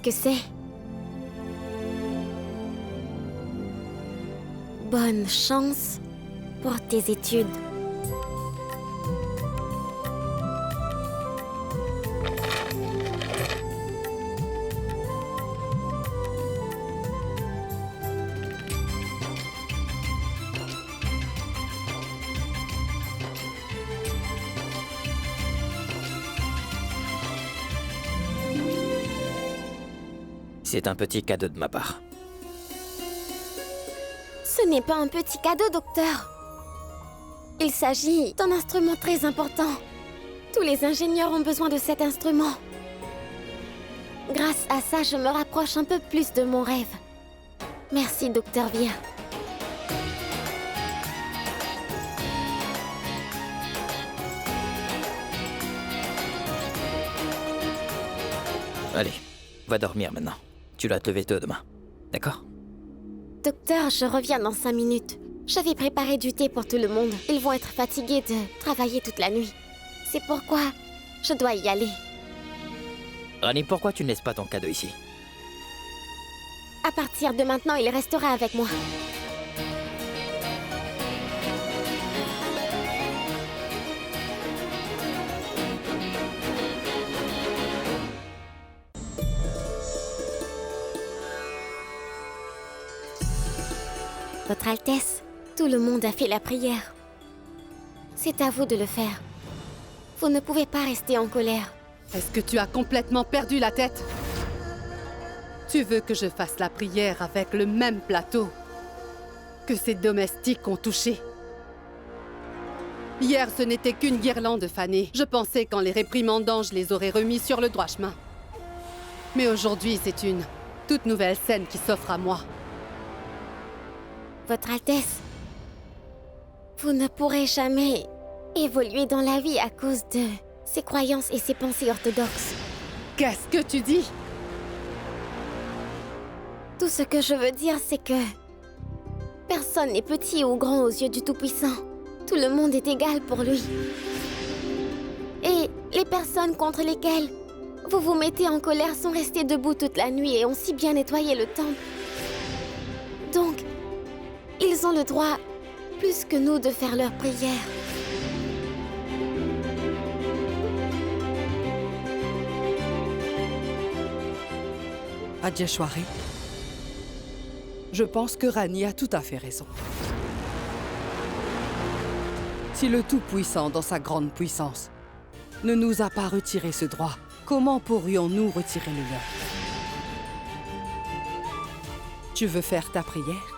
que c'est. Bonne chance pour tes études. C'est un petit cadeau de ma part. Ce n'est pas un petit cadeau, docteur. Il s'agit d'un instrument très important. Tous les ingénieurs ont besoin de cet instrument. Grâce à ça, je me rapproche un peu plus de mon rêve. Merci, docteur Via. Allez, va dormir maintenant. Tu dois te lever tôt demain. D'accord? Docteur, je reviens dans 5 minutes. Je vais préparer du thé pour tout le monde. Ils vont être fatigués de travailler toute la nuit. C'est pourquoi je dois y aller. Rani, pourquoi tu ne laisses pas ton cadeau ici? À partir de maintenant, il restera avec moi. Votre Altesse, tout le monde a fait la prière. C'est à vous de le faire. Vous ne pouvez pas rester en colère. Est-ce que tu as complètement perdu la tête? Tu veux que je fasse la prière avec le même plateau que ces domestiques ont touché? Hier, ce n'était qu'une guirlande fanée. Je pensais qu'en les réprimandant, je les aurais remis sur le droit chemin. Mais aujourd'hui, c'est une toute nouvelle scène qui s'offre à moi. Votre Altesse, vous ne pourrez jamais évoluer dans la vie à cause de ses croyances et ses pensées orthodoxes. Qu'est-ce que tu dis? Tout ce que je veux dire, c'est que personne n'est petit ou grand aux yeux du Tout-Puissant. Tout le monde est égal pour lui. Et les personnes contre lesquelles vous vous mettez en colère sont restées debout toute la nuit et ont si bien nettoyé le temple. Donc, ils ont le droit, plus que nous, de faire leur prière. Adjeshwari, je pense que Rani a tout à fait raison. Si le Tout-Puissant, dans sa grande puissance, ne nous a pas retiré ce droit, comment pourrions-nous retirer le leur? Tu veux faire ta prière?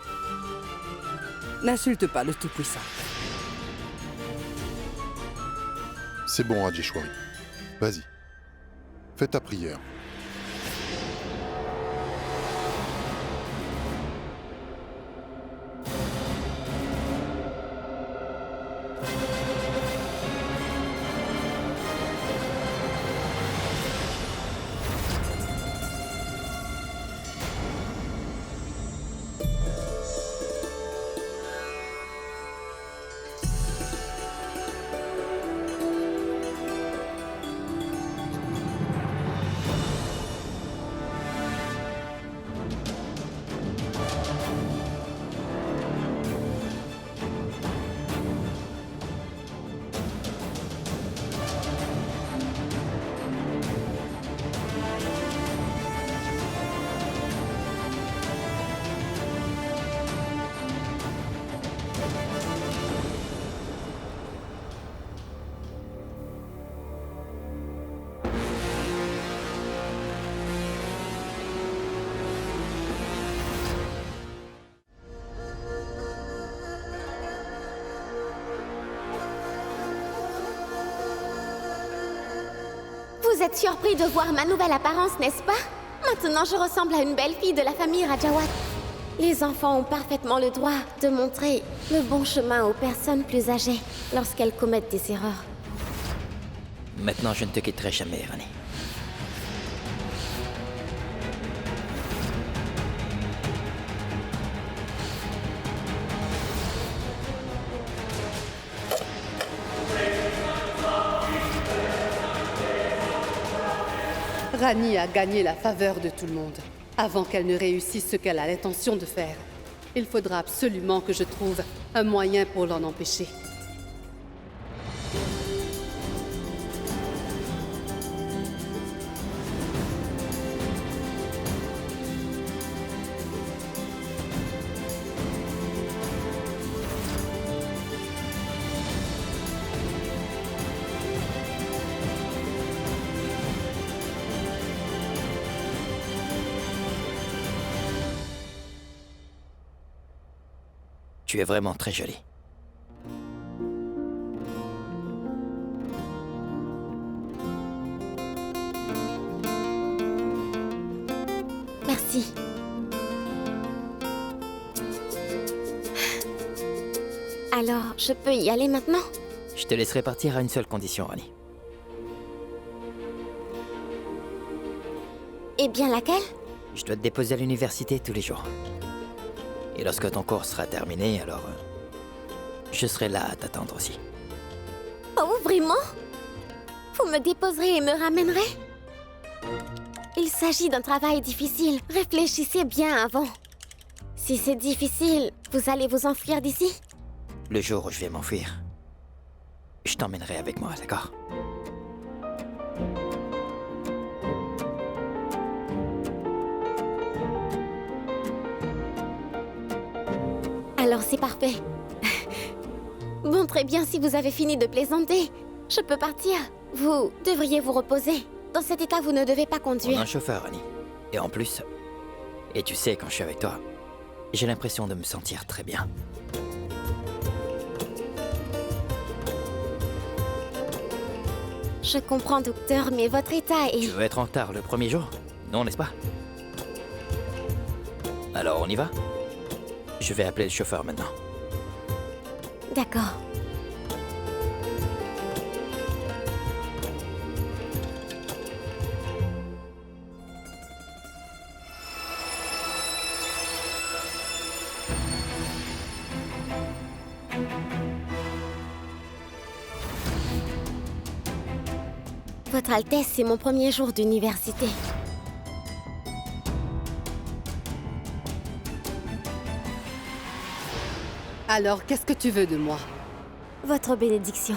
N'insulte pas le Tout-Puissant. C'est bon, Adjeshwari. Vas-y. Fais ta prière. Vous êtes surpris de voir ma nouvelle apparence, n'est-ce pas? Maintenant, je ressemble à une belle fille de la famille Rajawat. Les enfants ont parfaitement le droit de montrer le bon chemin aux personnes plus âgées lorsqu'elles commettent des erreurs. Maintenant, je ne te quitterai jamais, Rani. Rani a gagné la faveur de tout le monde, avant qu'elle ne réussisse ce qu'elle a l'intention de faire. Il faudra absolument que je trouve un moyen pour l'en empêcher. Tu es vraiment très jolie. Merci. Alors, je peux y aller maintenant? Je te laisserai partir à une seule condition, Rani. Eh bien, laquelle? Je dois te déposer à l'université tous les jours. Et lorsque ton cours sera terminé, alors... je serai là à t'attendre aussi. Oh, vraiment? Vous me déposerez et me ramènerez? Il s'agit d'un travail difficile. Réfléchissez bien avant. Si c'est difficile, vous allez vous enfuir d'ici? Le jour où je vais m'enfuir, je t'emmènerai avec moi, d'accord? Alors c'est parfait. Bon, très bien, si vous avez fini de plaisanter, je peux partir. Vous devriez vous reposer. Dans cet état, vous ne devez pas On a conduire. un chauffeur, Rani. Et en plus... Et tu sais, quand je suis avec toi, j'ai l'impression de me sentir très bien. Je comprends, docteur, mais votre état Tu est... veux être en retard le premier jour? Non, n'est-ce pas? Alors, on y va? Je vais appeler le chauffeur maintenant. D'accord. Votre Altesse, c'est mon premier jour d'université. Alors, qu'est-ce que tu veux de moi? Votre bénédiction.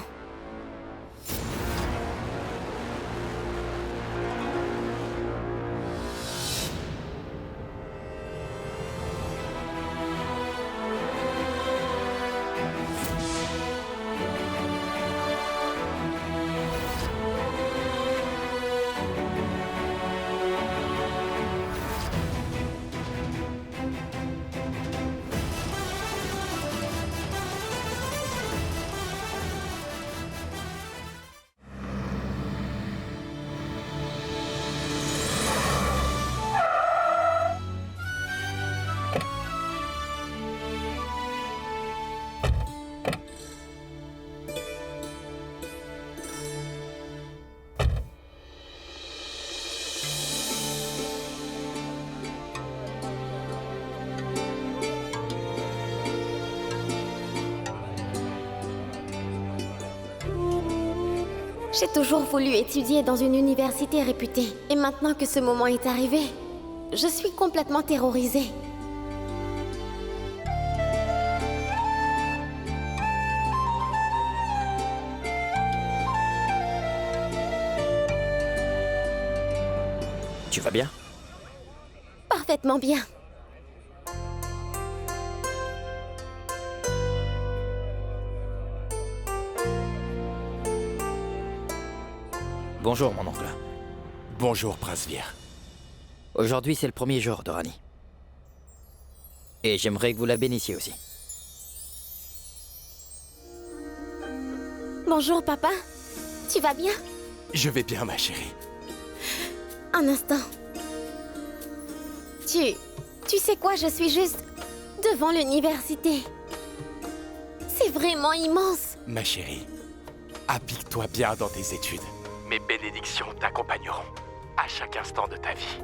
J'ai toujours voulu étudier dans une université réputée. Et maintenant que ce moment est arrivé, je suis complètement terrorisée. Tu vas bien? Parfaitement bien. Bonjour, mon oncle. Bonjour, Prince Vir. Aujourd'hui, c'est le premier jour de Rani. Et j'aimerais que vous la bénissiez aussi. Bonjour, papa. Tu vas bien? Je vais bien, ma chérie. Un instant. Tu sais quoi, je suis juste devant l'université. C'est vraiment immense. Ma chérie, applique-toi bien dans tes études. Mes bénédictions t'accompagneront à chaque instant de ta vie.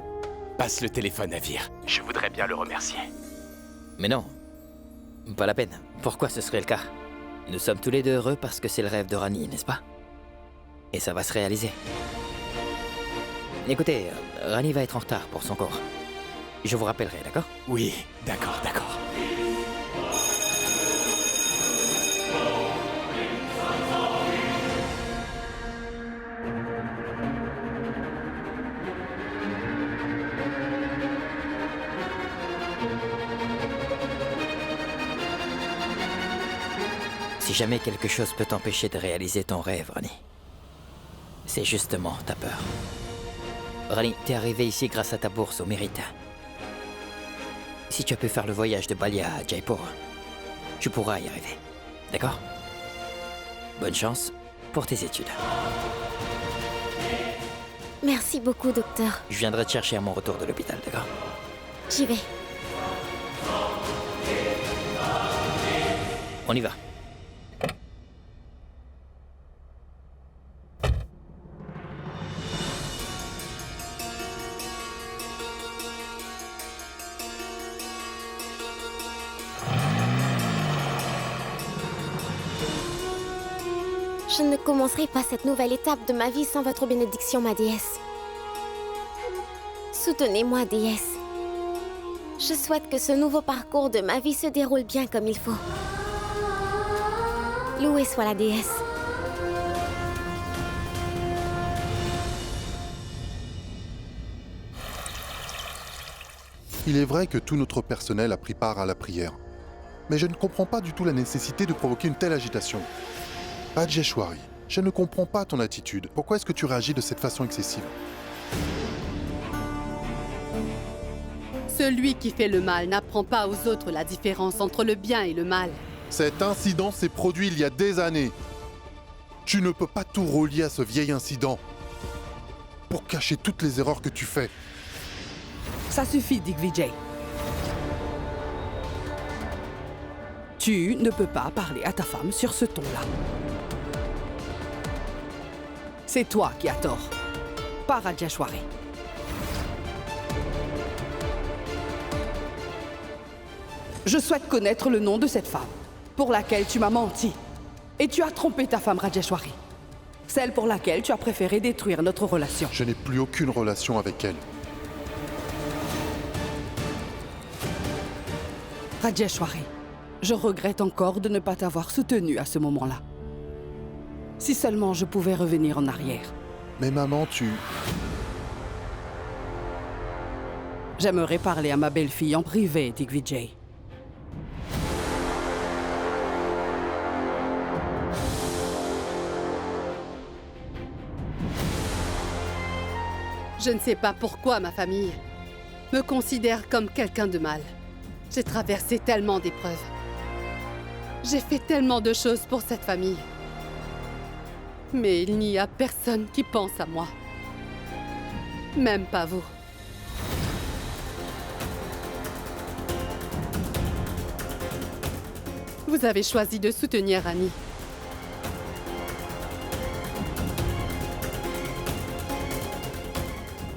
Passe le téléphone à Vir. Je voudrais bien le remercier. Mais non, pas la peine. Pourquoi ce serait le cas? Nous sommes tous les deux heureux parce que c'est le rêve de Rani, n'est-ce pas? Et ça va se réaliser. Écoutez, Rani va être en retard pour son cours. Je vous rappellerai, d'accord? Oui, d'accord. Si jamais quelque chose peut t'empêcher de réaliser ton rêve, Rani, c'est justement ta peur. Rani, t'es arrivé ici grâce à ta bourse au mérite. Si tu as pu faire le voyage de Balia à Jaipur, tu pourras y arriver. D'accord? Bonne chance pour tes études. Merci beaucoup, docteur. Je viendrai te chercher à mon retour de l'hôpital, d'accord? J'y vais. On y va. Je ne commencerai pas cette nouvelle étape de ma vie sans votre bénédiction, ma déesse. Soutenez-moi, déesse. Je souhaite que ce nouveau parcours de ma vie se déroule bien comme il faut. Louée soit la déesse. Il est vrai que tout notre personnel a pris part à la prière. Mais je ne comprends pas du tout la nécessité de provoquer une telle agitation. Rajeshwari, je ne comprends pas ton attitude. Pourquoi est-ce que tu réagis de cette façon excessive? Celui qui fait le mal n'apprend pas aux autres la différence entre le bien et le mal. Cet incident s'est produit il y a des années. Tu ne peux pas tout relier à ce vieil incident pour cacher toutes les erreurs que tu fais. Ça suffit, Digvijay. Tu ne peux pas parler à ta femme sur ce ton-là. C'est toi qui as tort, pas Rajeshwari. Je souhaite connaître le nom de cette femme pour laquelle tu m'as menti. Et tu as trompé ta femme Rajeshwari. Celle pour laquelle tu as préféré détruire notre relation. Je n'ai plus aucune relation avec elle. Rajeshwari, je regrette encore de ne pas t'avoir soutenu à ce moment-là. Si seulement je pouvais revenir en arrière. Mais maman, tu... J'aimerais parler à ma belle-fille en privé, Digvijay. Je ne sais pas pourquoi ma famille me considère comme quelqu'un de mal. J'ai traversé tellement d'épreuves. J'ai fait tellement de choses pour cette famille. Mais il n'y a personne qui pense à moi. Même pas vous. Vous avez choisi de soutenir Rani.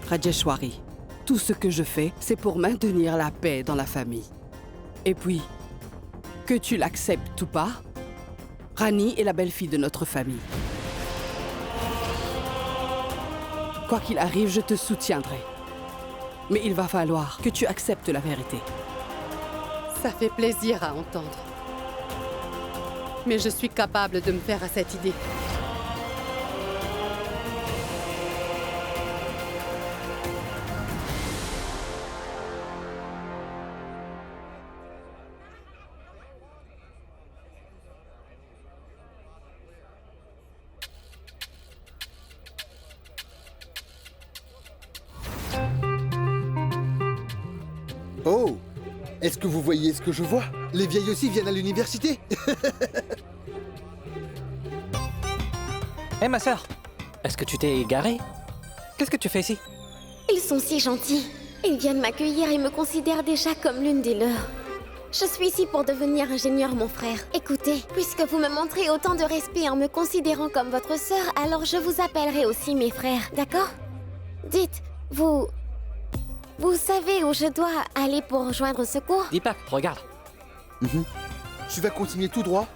Rajeshwari, tout ce que je fais, c'est pour maintenir la paix dans la famille. Et puis, que tu l'acceptes ou pas, Rani est la belle-fille de notre famille. Quoi qu'il arrive, je te soutiendrai. Mais il va falloir que tu acceptes la vérité. Ça fait plaisir à entendre. Mais je suis capable de me faire à cette idée. Oh! Est-ce que vous voyez ce que je vois? Les vieilles aussi viennent à l'université. Hé ma sœur, est-ce que tu t'es égarée? Qu'est-ce que tu fais ici? Ils sont si gentils. Ils viennent m'accueillir et me considèrent déjà comme l'une des leurs. Je suis ici pour devenir ingénieur, mon frère. Écoutez, puisque vous me montrez autant de respect en me considérant comme votre sœur, alors je vous appellerai aussi mes frères, d'accord? Dites, vous savez où je dois aller pour rejoindre ce cours? Deepak, regarde. Tu vas continuer tout droit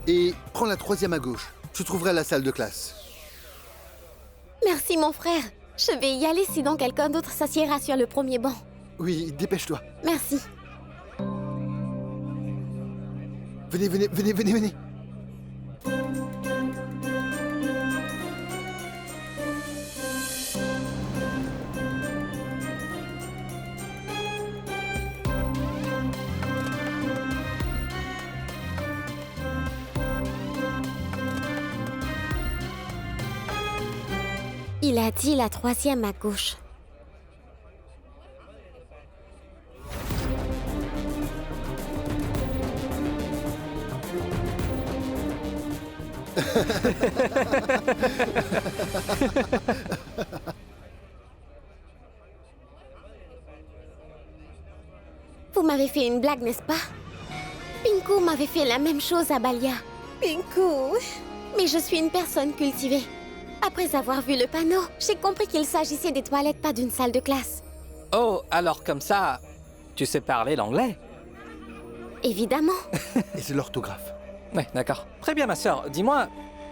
et prends la 3e à gauche. Tu trouveras la salle de classe. Merci, mon frère. Je vais y aller sinon quelqu'un d'autre s'assiera sur le premier banc. Oui, dépêche-toi. Merci. Venez, venez, venez, venez, venez. Il a dit la 3e à gauche. Vous m'avez fait une blague, n'est-ce pas? Pinku m'avait fait la même chose à Balia. Pinku. Mais je suis une personne cultivée. Après avoir vu le panneau, j'ai compris qu'il s'agissait des toilettes, pas d'une salle de classe. Oh, alors comme ça, tu sais parler l'anglais? Évidemment. Et c'est l'orthographe. Ouais, d'accord. Très bien, ma sœur. Dis-moi,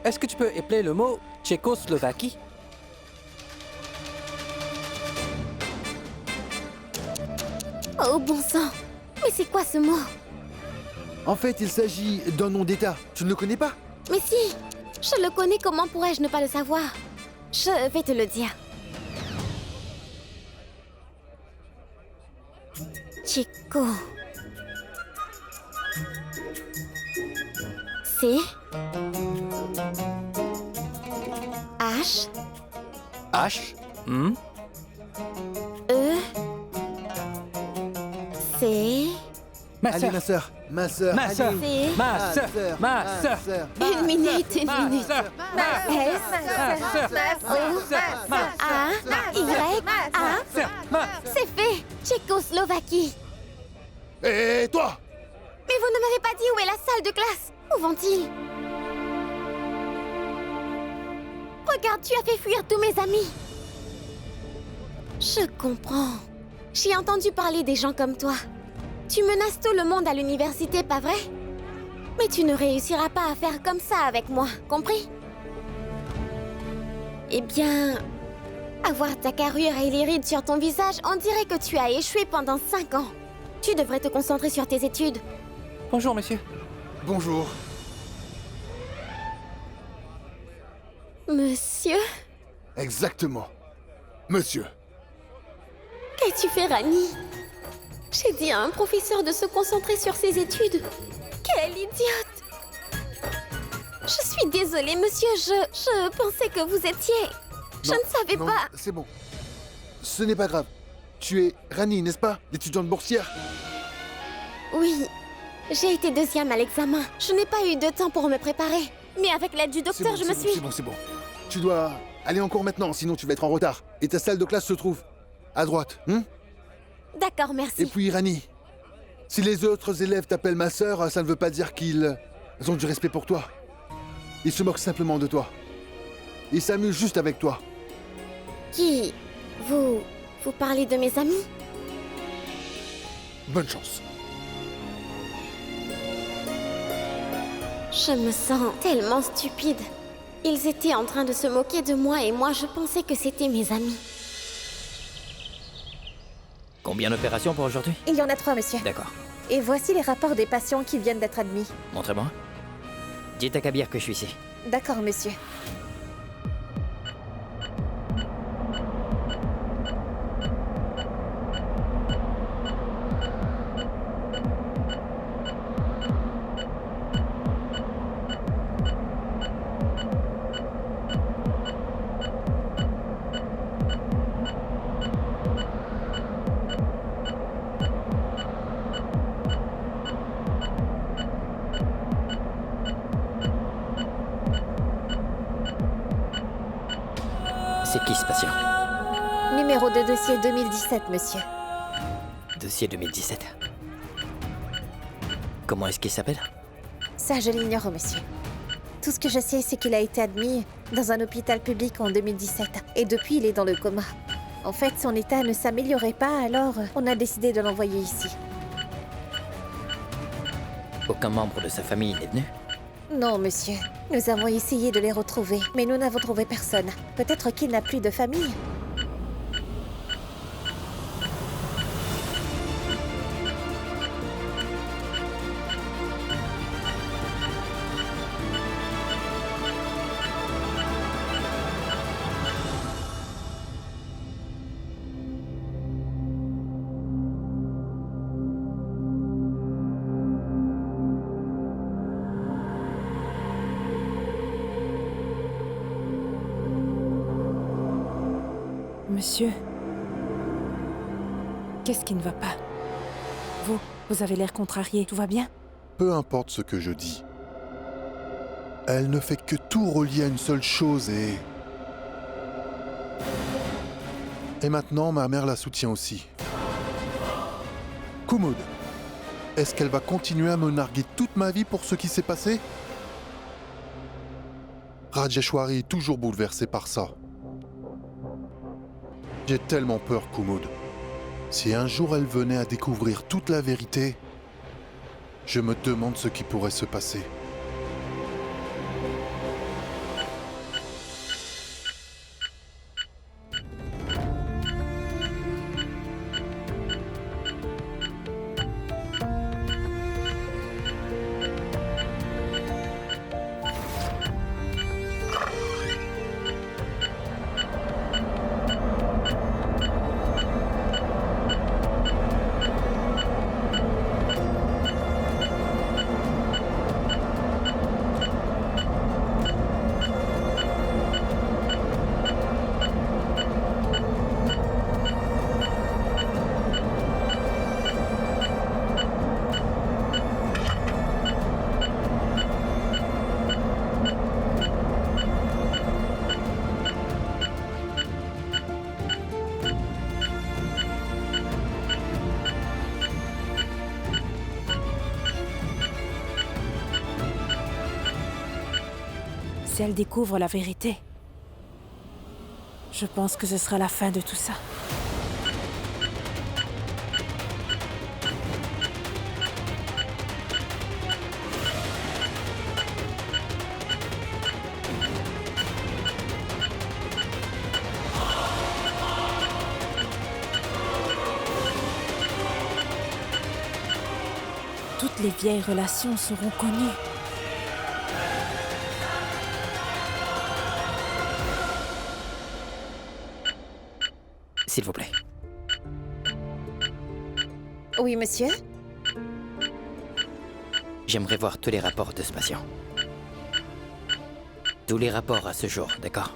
est-ce que tu peux épeler le mot Tchécoslovaquie? Oh bon sang. Mais c'est quoi ce mot? En fait, il s'agit d'un nom d'État. Tu ne le connais pas? Mais si. Je le connais, comment pourrais-je ne pas le savoir? Je vais te le dire. Tchéco. C. H. H. E. C. Ma Allez, sœur. ma sœur. Ma sœur. Ma allez. sœur. C. Ma sœur. Ma sœur. Une minute, une Ma minute. sœur. S. O. A. Y. A. C'est fait. Tchécoslovaquie. Et toi? Mais vous ne m'avez pas dit où est la salle de classe. Où vont-ils? Regarde, tu as fait fuir tous mes amis. Je comprends. J'ai entendu parler des gens comme toi. Tu menaces tout le monde à l'université, pas vrai? Mais tu ne réussiras pas à faire comme ça avec moi, compris? Eh bien, avoir ta carrure et les rides sur ton visage, on dirait que tu as échoué pendant 5 ans. Tu devrais te concentrer sur tes études. Bonjour, monsieur. Bonjour. Monsieur? Exactement. Monsieur. Qu'as-tu fait, Rani? J'ai dit à un professeur de se concentrer sur ses études. Quelle idiote! Je suis désolée, monsieur, je pensais que vous étiez... Je Non, ne savais non, pas... C'est bon. Ce n'est pas grave. Tu es Rani, n'est-ce pas? L'étudiante boursière? Oui, j'ai été 2e à l'examen. Je n'ai pas eu de temps pour me préparer. Mais avec l'aide du C'est docteur, bon, je me c'est bon, suis... c'est bon, c'est bon. Tu dois aller en cours maintenant, sinon tu vas être en retard. Et ta salle de classe se trouve à droite, D'accord, Et merci. puis Rani, si les autres élèves t'appellent ma sœur, ça ne veut pas dire qu'ils ont du respect pour toi. Ils se moquent simplement de toi. Ils s'amusent juste avec toi. Qui... Vous parlez de mes amis? Bonne chance. Je me sens tellement stupide. Ils étaient en train de se moquer de moi et moi je pensais que c'était mes amis. Combien d'opérations pour aujourd'hui? Il y en a 3, monsieur. D'accord. Et voici les rapports des patients qui viennent d'être admis. Montrez-moi. Dites à Kabir que je suis ici. D'accord, monsieur. C'est qui ce patient? Numéro de dossier 2017, monsieur. Dossier 2017. Comment est-ce qu'il s'appelle? Ça, je l'ignore, monsieur. Tout ce que je sais, c'est qu'il a été admis dans un hôpital public en 2017. Et depuis, il est dans le coma. En fait, son état ne s'améliorait pas, alors on a décidé de l'envoyer ici. Aucun membre de sa famille n'est venu? Non, monsieur. Nous avons essayé de les retrouver, mais nous n'avons trouvé personne. Peut-être qu'il n'a plus de famille. Monsieur, qu'est-ce qui ne va pas? Vous avez l'air contrarié, tout va bien? Peu importe ce que je dis. Elle ne fait que tout relier à une seule chose et... Et maintenant, ma mère la soutient aussi. Kumud, est-ce qu'elle va continuer à me narguer toute ma vie pour ce qui s'est passé? Rajeshwari est toujours bouleversée par ça. J'ai tellement peur, Kumud. Si un jour elle venait à découvrir toute la vérité, je me demande ce qui pourrait se passer. Si elle découvre la vérité, je pense que ce sera la fin de tout ça. Toutes les vieilles relations seront connues. S'il vous plaît. Oui, monsieur? J'aimerais voir tous les rapports de ce patient. Tous les rapports à ce jour, d'accord?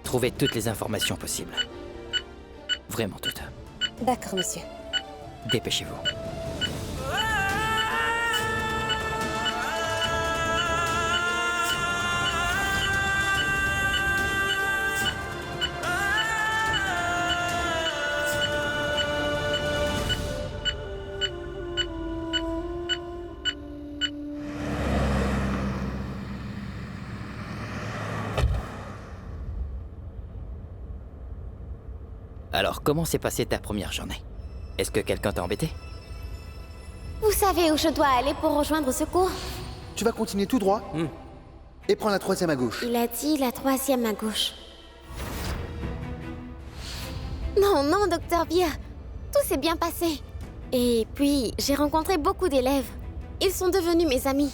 Trouvez toutes les informations possibles. Vraiment toutes. D'accord, monsieur. Dépêchez-vous. Alors, comment s'est passée ta première journée? Est-ce que quelqu'un t'a embêté? Vous savez où je dois aller pour rejoindre ce cours? Tu vas continuer tout droit et prends la 3e à gauche. Il a dit la 3e à gauche. Non, non, docteur Beer. Tout s'est bien passé. Et puis, j'ai rencontré beaucoup d'élèves. Ils sont devenus mes amis.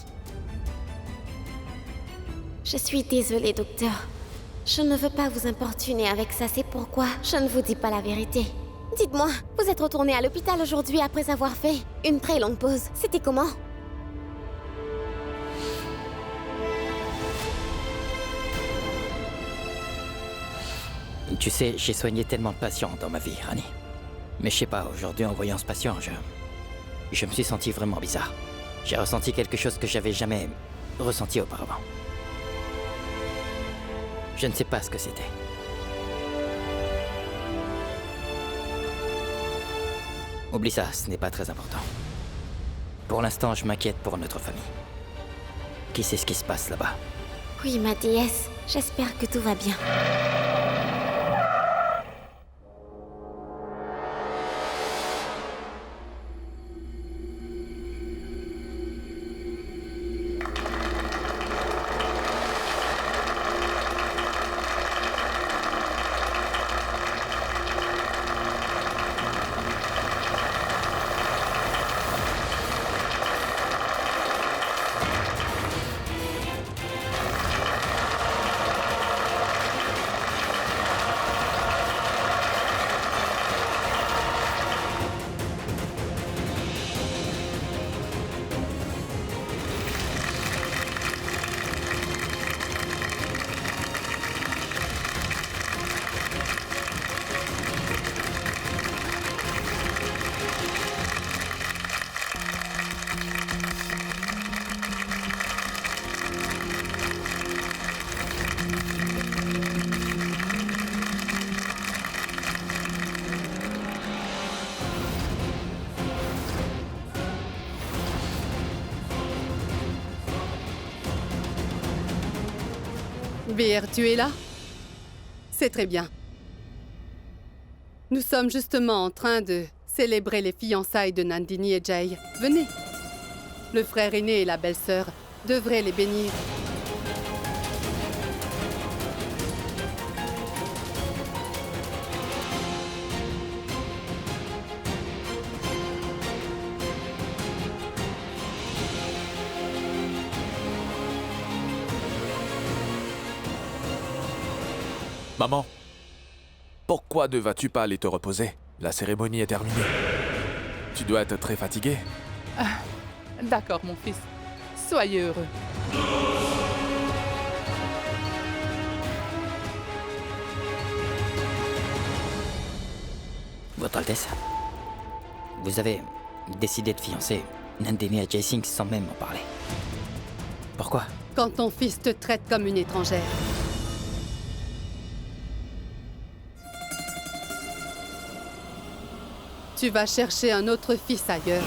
Je suis désolée, docteur. Je ne veux pas vous importuner avec ça, c'est pourquoi je ne vous dis pas la vérité. Dites-moi, vous êtes retourné à l'hôpital aujourd'hui après avoir fait une très longue pause. C'était comment? Tu sais, j'ai soigné tellement de patients dans ma vie, Rani. Mais je sais pas, aujourd'hui en voyant ce patient, je me suis senti vraiment bizarre. J'ai ressenti quelque chose que j'avais jamais ressenti auparavant. Je ne sais pas ce que c'était. Oublie ça, ce n'est pas très important. Pour l'instant, je m'inquiète pour notre famille. Qui sait ce qui se passe là-bas? Oui, ma déesse. J'espère que tout va bien. Veer, tu es là? C'est très bien. Nous sommes justement en train de célébrer les fiançailles de Nandini et Jay. Venez. Le frère aîné et la belle-sœur devraient les bénir. Maman, pourquoi ne vas-tu pas aller te reposer? La cérémonie est terminée. Tu dois être très fatigué. D'accord, mon fils. Soyez heureux. Votre Altesse, vous avez décidé de fiancer Nandini à Jai Singh sans même en parler. Pourquoi? Quand ton fils te traite comme une étrangère. Tu vas chercher un autre fils ailleurs.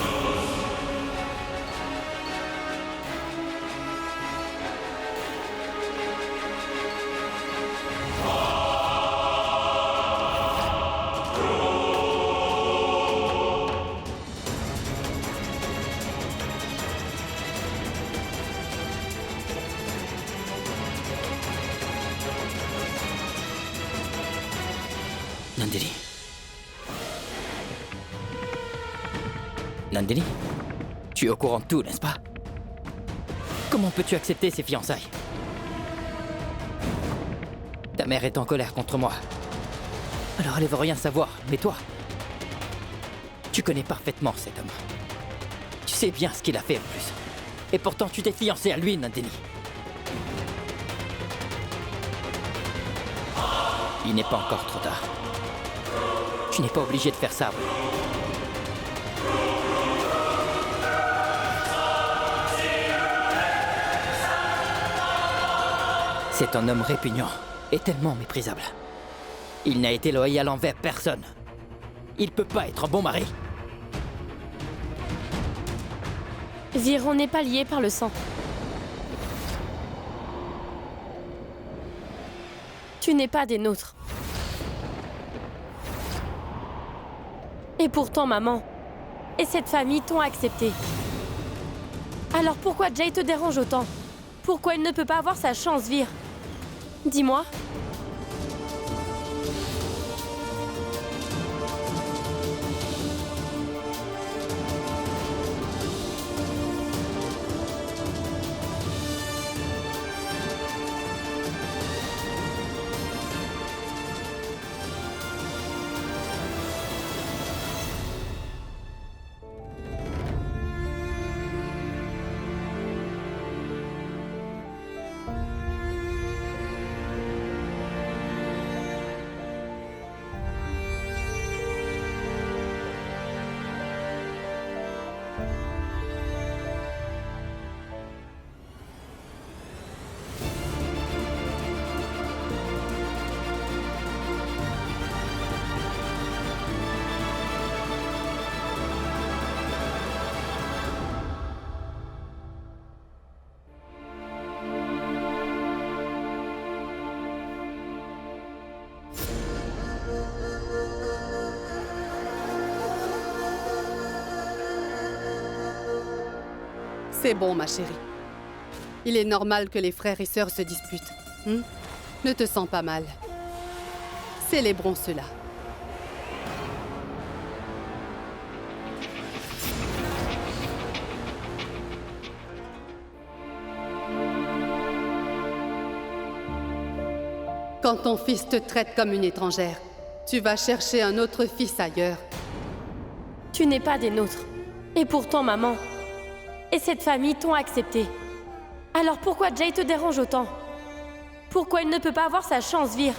Nandini. Nandini, tu es au courant de tout, n'est-ce pas? Comment peux-tu accepter ces fiançailles? Ta mère est en colère contre moi. Alors elle veut rien savoir, mais toi, tu connais parfaitement cet homme. Tu sais bien ce qu'il a fait en plus. Et pourtant tu t'es fiancé à lui, Nandini. Il n'est pas encore trop tard. Tu n'es pas obligé de faire ça. C'est un homme répugnant et tellement méprisable. Il n'a été loyal envers personne. Il peut pas être un bon mari. Veer, on n'est pas liés par le sang. Tu n'es pas des nôtres. Et pourtant, maman et cette famille t'ont accepté. Alors pourquoi Jay te dérange autant? Pourquoi il ne peut pas avoir sa chance, Veer? Dis-moi. C'est bon, ma chérie. Il est normal que les frères et sœurs se disputent. Ne te sens pas mal. Célébrons cela. Quand ton fils te traite comme une étrangère, tu vas chercher un autre fils ailleurs. Tu n'es pas des nôtres. Et pourtant, maman et cette famille t'ont accepté. Alors pourquoi Jay te dérange autant? Pourquoi il ne peut pas avoir sa chance, Veer?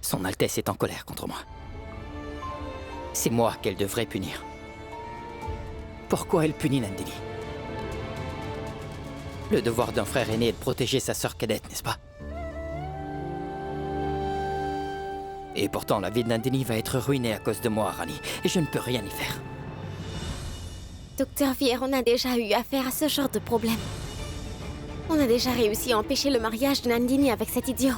Son Altesse est en colère contre moi. C'est moi qu'elle devrait punir. Pourquoi elle punit Nandini? Le devoir d'un frère aîné est de protéger sa sœur cadette, n'est-ce pas? Et pourtant, la vie de Nandini va être ruinée à cause de moi, Rani, et je ne peux rien y faire. Docteur Vier, on a déjà eu affaire à ce genre de problème. On a déjà réussi à empêcher le mariage de Nandini avec cet idiot.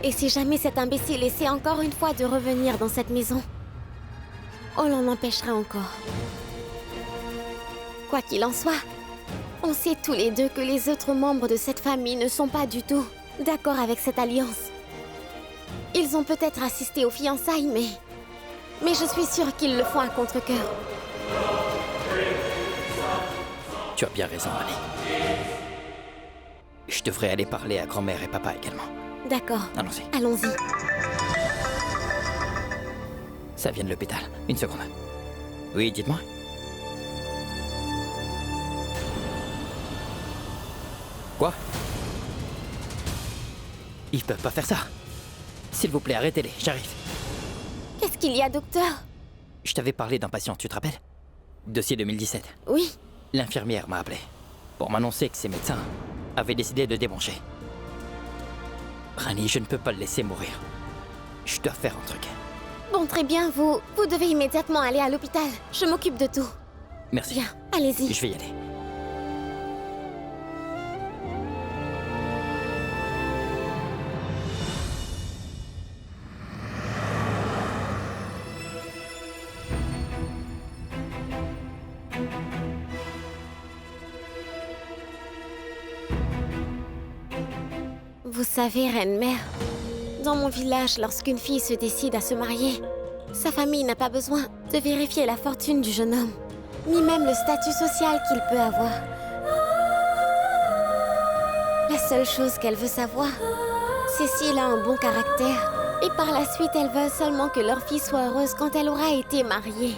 Et si jamais cet imbécile essaie encore une fois de revenir dans cette maison, on l'en empêchera encore. Quoi qu'il en soit, on sait tous les deux que les autres membres de cette famille ne sont pas du tout d'accord avec cette alliance. Ils ont peut-être assisté aux fiançailles, mais je suis sûre qu'ils le font à contre-cœur. Tu as bien raison, Rani. Je devrais aller parler à grand-mère et papa également. D'accord. Allons-y. Allons-y. Ça vient de l'hôpital. Une seconde. Oui, dites-moi. Quoi? Ils peuvent pas faire ça. S'il vous plaît, arrêtez-les, j'arrive. Qu'est-ce qu'il y a, docteur? Je t'avais parlé d'un patient, tu te rappelles? Dossier 2017. Oui. L'infirmière m'a appelé pour m'annoncer que ses médecins avaient décidé de débrancher. Rani, je ne peux pas le laisser mourir. Je dois faire un truc. Bon, très bien, vous devez immédiatement aller à l'hôpital. Je m'occupe de tout. Merci. Bien, allez-y. Je vais y aller. Vous savez, Reine-Mère, dans mon village, lorsqu'une fille se décide à se marier, sa famille n'a pas besoin de vérifier la fortune du jeune homme, ni même le statut social qu'il peut avoir. La seule chose qu'elle veut savoir, c'est s'il a un bon caractère, et par la suite, elle veut seulement que leur fille soit heureuse quand elle aura été mariée.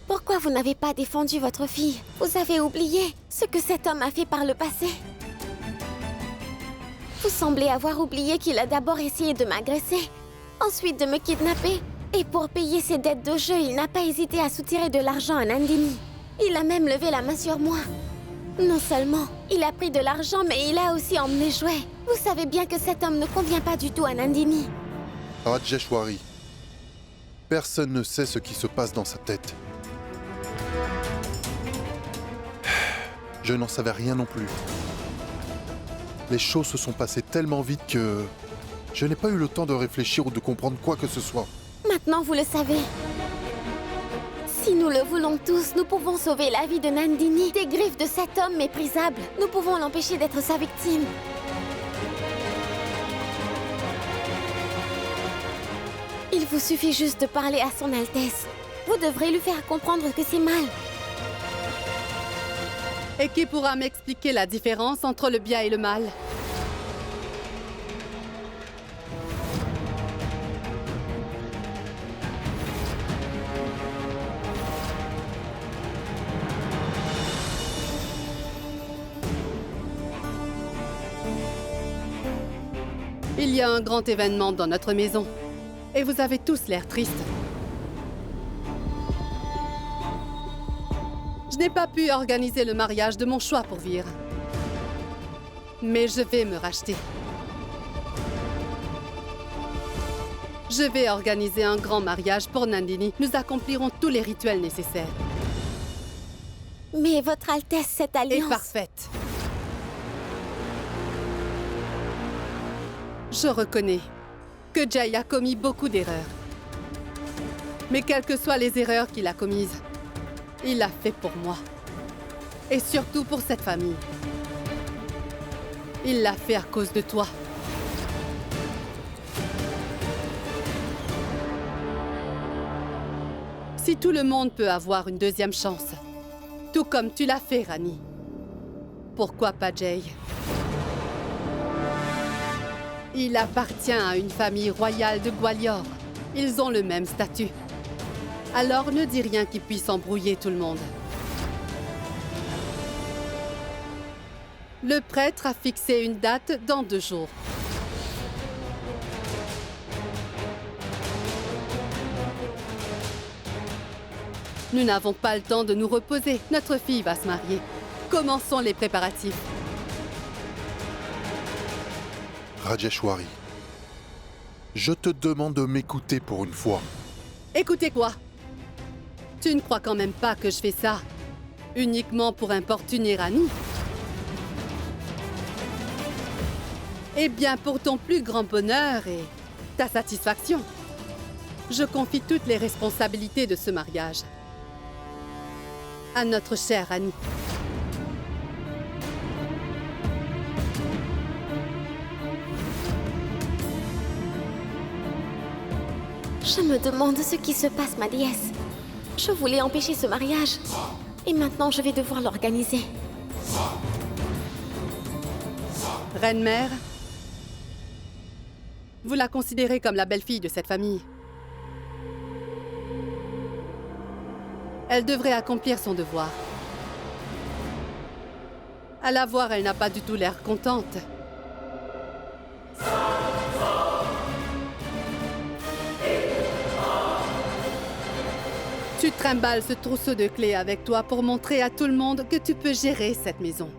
Pourquoi vous n'avez pas défendu votre fille? Vous avez oublié ce que cet homme a fait par le passé? Vous semblez avoir oublié qu'il a d'abord essayé de m'agresser, ensuite de me kidnapper, et pour payer ses dettes de jeu, il n'a pas hésité à soutirer de l'argent à Nandini. Il a même levé la main sur moi. Non seulement, il a pris de l'argent, mais il a aussi emmené jouet. Vous savez bien que cet homme ne convient pas du tout à Nandini. Rajeshwari, personne ne sait ce qui se passe dans sa tête. Je n'en savais rien non plus. Les choses se sont passées tellement vite que je n'ai pas eu le temps de réfléchir ou de comprendre quoi que ce soit. Maintenant, vous le savez. Si nous le voulons tous, nous pouvons sauver la vie de Nandini des griffes de cet homme méprisable. Nous pouvons l'empêcher d'être sa victime. Il vous suffit juste de parler à son Altesse. Vous devrez lui faire comprendre que c'est mal. Et qui pourra m'expliquer la différence entre le bien et le mal? Il y a un grand événement dans notre maison. Et vous avez tous l'air tristes. Je n'ai pas pu organiser le mariage de mon choix pour Vir. Mais je vais me racheter. Je vais organiser un grand mariage pour Nandini. Nous accomplirons tous les rituels nécessaires. Mais votre Altesse, cette alliance... est parfaite. Je reconnais que Jay a commis beaucoup d'erreurs. Mais quelles que soient les erreurs qu'il a commises, il l'a fait pour moi. Et surtout pour cette famille. Il l'a fait à cause de toi. Si tout le monde peut avoir une deuxième chance, tout comme tu l'as fait, Rani, pourquoi pas Jay? Il appartient à une famille royale de Gwalior. Ils ont le même statut. Alors ne dis rien qui puisse embrouiller tout le monde. Le prêtre a fixé une date dans 2 jours. Nous n'avons pas le temps de nous reposer. Notre fille va se marier. Commençons les préparatifs. Rajeshwari, je te demande de m'écouter pour une fois. Écoutez quoi? Tu ne crois quand même pas que je fais ça uniquement pour importuner Rani? Eh bien, pour ton plus grand bonheur et ta satisfaction, je confie toutes les responsabilités de ce mariage à notre chère Rani. Je me demande ce qui se passe, ma déesse. Je voulais empêcher ce mariage. Et maintenant, je vais devoir l'organiser. Reine-mère, vous la considérez comme la belle-fille de cette famille. Elle devrait accomplir son devoir. À la voir, elle n'a pas du tout l'air contente. Tu trimbales ce trousseau de clés avec toi pour montrer à tout le monde que tu peux gérer cette maison.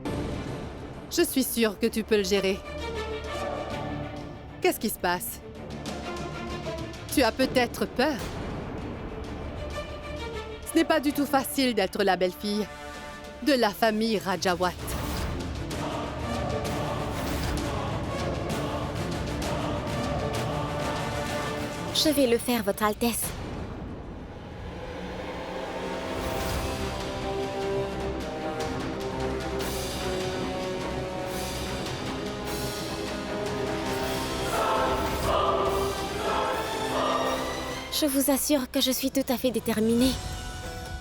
Je suis sûre que tu peux le gérer. Qu'est-ce qui se passe? Tu as peut-être peur. Ce n'est pas du tout facile d'être la belle-fille de la famille Rajawat. Je vais le faire, Votre Altesse. Je vous assure que je suis tout à fait déterminée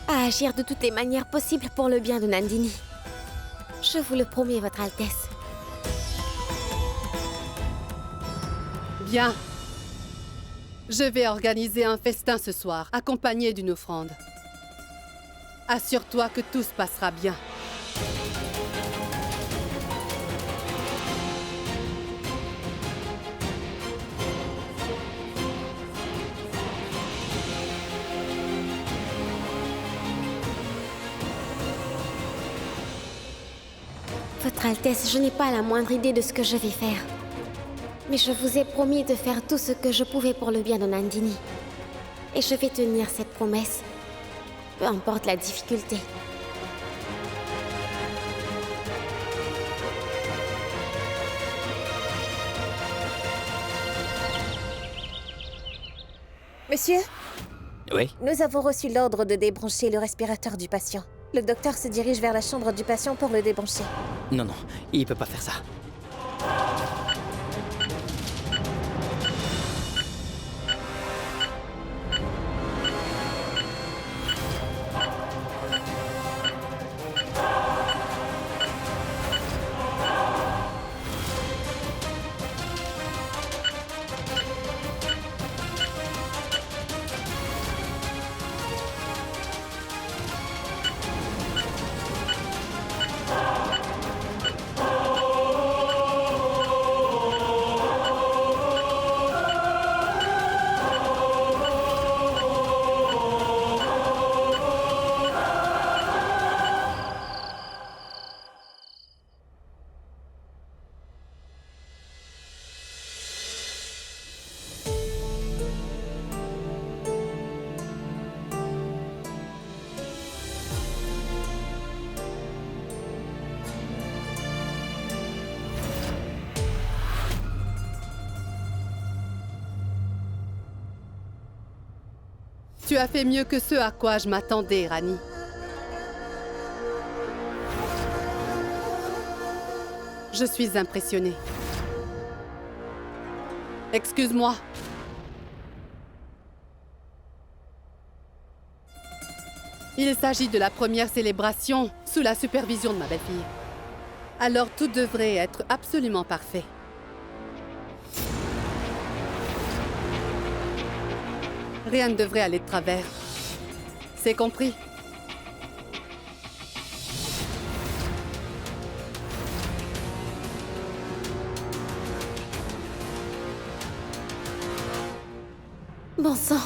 à agir de toutes les manières possibles pour le bien de Nandini. Je vous le promets, Votre Altesse. Bien. Je vais organiser un festin ce soir, accompagné d'une offrande. Assure-toi que tout se passera bien. Votre Altesse, je n'ai pas la moindre idée de ce que je vais faire. Mais je vous ai promis de faire tout ce que je pouvais pour le bien de Nandini. Et je vais tenir cette promesse, peu importe la difficulté. Monsieur, Oui? nous avons reçu l'ordre de débrancher le respirateur du patient. Le docteur se dirige vers la chambre du patient pour le débrancher. Non, non, il peut pas faire ça. Tu as fait mieux que ce à quoi je m'attendais, Rani. Je suis impressionnée. Excuse-moi. Il s'agit de la première célébration sous la supervision de ma belle-fille. Alors tout devrait être absolument parfait. Rien ne devrait aller de travers. C'est compris? Bon sang,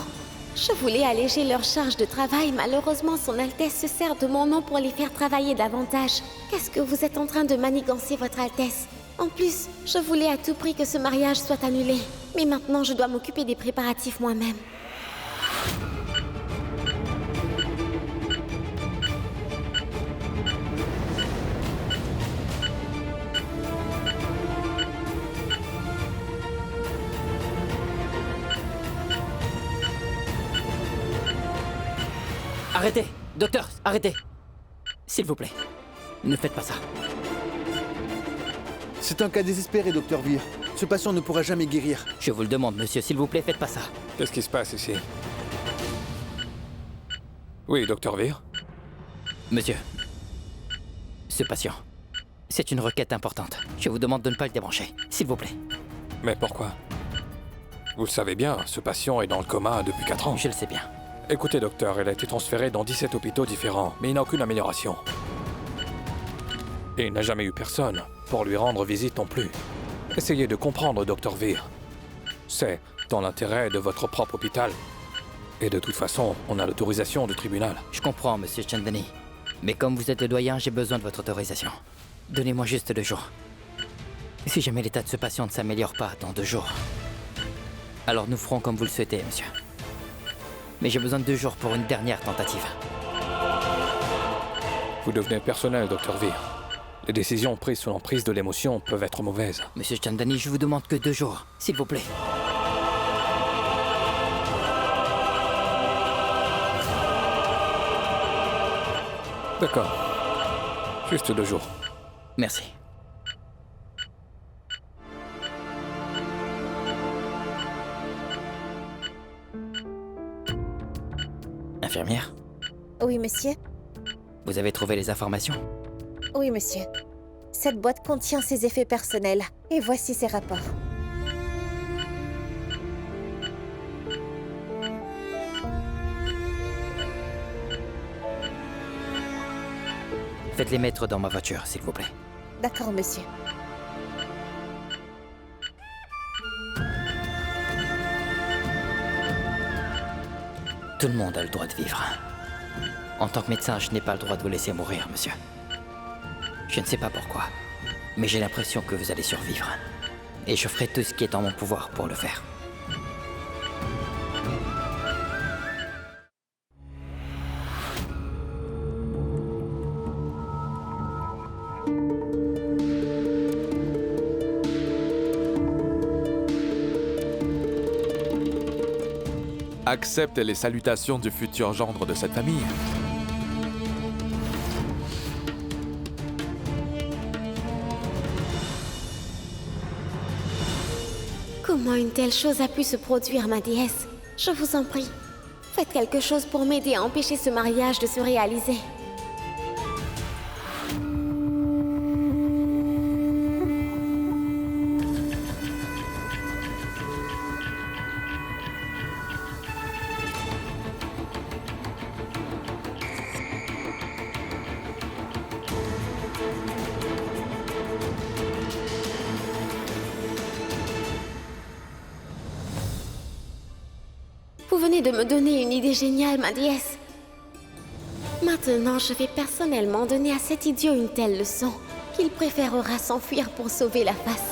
je voulais alléger leur charge de travail. Malheureusement, Son Altesse se sert de mon nom pour les faire travailler davantage. Qu'est-ce que vous êtes en train de manigancer, Votre Altesse? En plus, je voulais à tout prix que ce mariage soit annulé. Mais maintenant, je dois m'occuper des préparatifs moi-même. Arrêtez! Docteur, arrêtez! S'il vous plaît, ne faites pas ça. C'est un cas désespéré, Docteur Vir. Ce patient ne pourra jamais guérir. Je vous le demande, monsieur, s'il vous plaît, faites pas ça. Qu'est-ce qui se passe ici? Oui, Docteur Vir? Monsieur, ce patient, c'est une requête importante. Je vous demande de ne pas le débrancher, s'il vous plaît. Mais pourquoi? Vous le savez bien, ce patient est dans le coma depuis 4 ans. Je le sais bien. Écoutez, docteur, il a été transféré dans 17 hôpitaux différents, mais il n'a aucune amélioration. Et il n'a jamais eu personne pour lui rendre visite non plus. Essayez de comprendre, Docteur Vir. C'est dans l'intérêt de votre propre hôpital. Et de toute façon, on a l'autorisation du tribunal. Je comprends, monsieur Chandani. Mais comme vous êtes le doyen, j'ai besoin de votre autorisation. Donnez-moi juste 2 jours. Si jamais l'état de ce patient ne s'améliore pas dans 2 jours, alors nous ferons comme vous le souhaitez, monsieur. Mais j'ai besoin de 2 jours pour une dernière tentative. Vous devenez personnel, Docteur Vir. Les décisions prises sous l'emprise de l'émotion peuvent être mauvaises. Monsieur Chandani, je vous demande que 2 jours, s'il vous plaît. D'accord. Juste 2 jours. Merci. Infirmière, Oui, monsieur. vous avez trouvé les informations? Oui, monsieur. Cette boîte contient ses effets personnels. Et voici ses rapports. Faites-les mettre dans ma voiture, s'il vous plaît. D'accord, monsieur. Tout le monde a le droit de vivre. En tant que médecin, je n'ai pas le droit de vous laisser mourir, monsieur. Je ne sais pas pourquoi, mais j'ai l'impression que vous allez survivre. Et je ferai tout ce qui est en mon pouvoir pour le faire. Accepte les salutations du futur gendre de cette famille. Comment une telle chose a pu se produire, ma déesse? Je vous en prie, faites quelque chose pour m'aider à empêcher ce mariage de se réaliser. Vous venez de me donner une idée géniale, ma déesse. Maintenant, je vais personnellement donner à cet idiot une telle leçon qu'il préférera s'enfuir pour sauver la face.